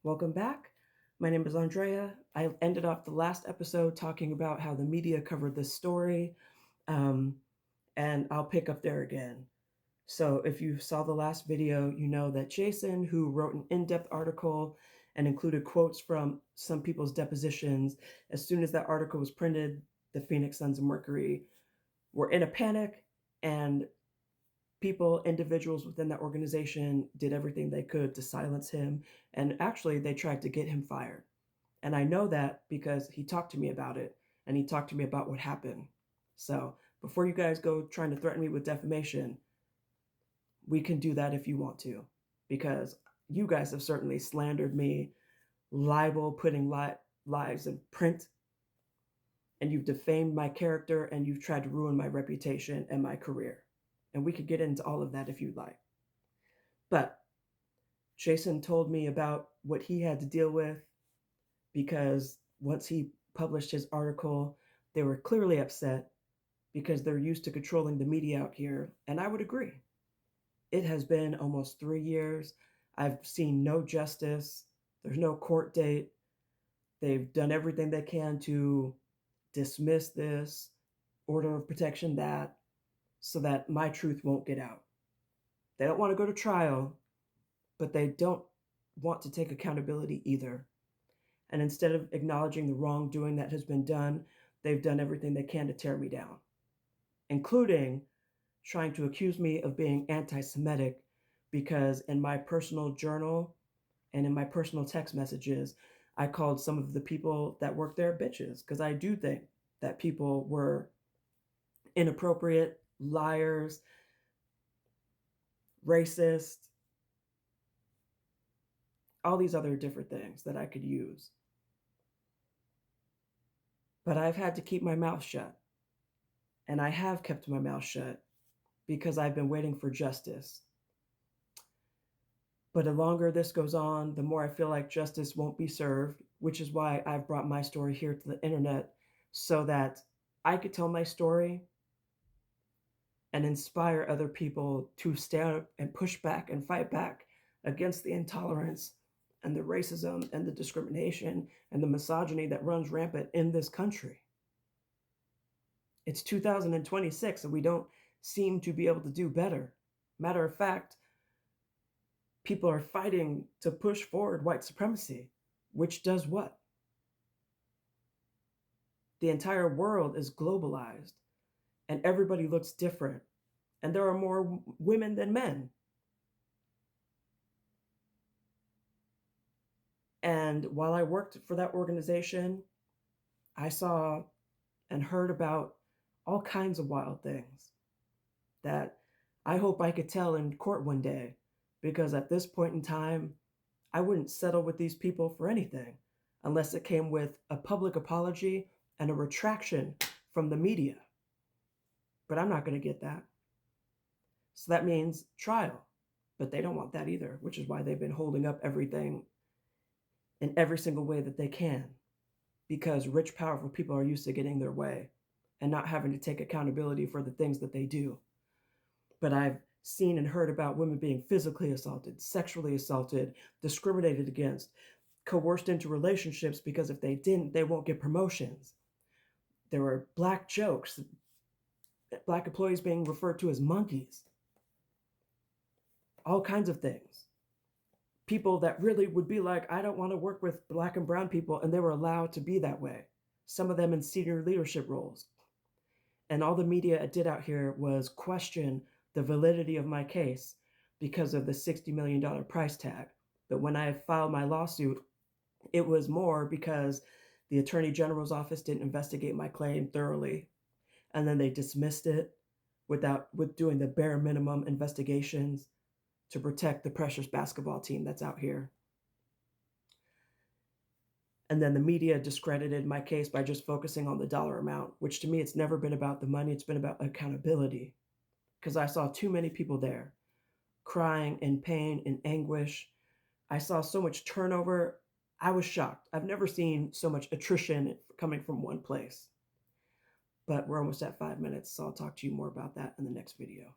Welcome back. My name is Andrea. I ended off the last episode talking about how the media covered this story, um, and I'll pick up there again. So, if you saw the last video, you know that Jason, who wrote an in depth article and included quotes from some people's depositions, as soon as that article was printed, the Phoenix Suns and Mercury were in a panic, and individuals within that organization did everything they could to silence him. And actually, they tried to get him fired. And I know that because he talked to me about it and he talked to me about what happened. So before you guys go trying to threaten me with defamation, we can do that if you want to, because you guys have certainly slandered me, libel, putting lies in print, and you've defamed my character and you've tried to ruin my reputation and my career. And we could get into all of that if you'd like. But Jason told me about what he had to deal with because once he published his article, they were clearly upset because they're used to controlling the media out here. And I would agree. It has been almost 3 years. I've seen no justice. There's no court date. They've done everything they can to dismiss this, order of protection that, so that my truth won't get out. They don't want to go to trial, but they don't want to take accountability either. And instead of acknowledging the wrongdoing that has been done, they've done everything they can to tear me down, including trying to accuse me of being anti Semitic because in my personal journal and in my personal text messages, I called some of the people that work there bitches because I do think that people were inappropriate, liars, racist, all these other different things that I could use. But I've had to keep my mouth shut. And I have kept my mouth shut because I've been waiting for justice. But the longer this goes on, the more I feel like justice won't be served, which is why I've brought my story here to the internet so that I could tell my story and inspire other people to stand up and push back and fight back against the intolerance and the racism and the discrimination and the misogyny that runs rampant in this country. It's 2026 and we don't seem to be able to do better. Matter of fact, people are fighting to push forward white supremacy, which does what? The entire world is globalized and everybody looks different. And there are more women than men. And while I worked for that organization, I saw and heard about all kinds of wild things that I hope I could tell in court one day, because at this point in time, I wouldn't settle with these people for anything unless it came with a public apology and a retraction from the media. But I'm not going to get that. So that means trial. But they don't want that either, which is why they've been holding up everything in every single way that they can, because rich, powerful people are used to getting their way and not having to take accountability for the things that they do. But I've seen and heard about women being physically assaulted, sexually assaulted, discriminated against, coerced into relationships because if they didn't, they won't get promotions. There were Black jokes, Black employees being referred to as monkeys, all kinds of things. People that really would be like, I don't want to work with Black and brown people, and they were allowed to be that way. Some of them in senior leadership roles. And all the media did out here was question the validity of my case because of the $60 million price tag. But when I filed my lawsuit, it was more because the Attorney General's office didn't investigate my claim thoroughly. And then they dismissed it with doing the bare minimum investigations to protect the precious basketball team that's out here. And then the media discredited my case by just focusing on the dollar amount, which to me, it's never been about the money. It's been about accountability, because I saw too many people there crying in pain and anguish. I saw so much turnover. I was shocked. I've never seen so much attrition coming from one place. But we're almost at 5 minutes, so I'll talk to you more about that in the next video.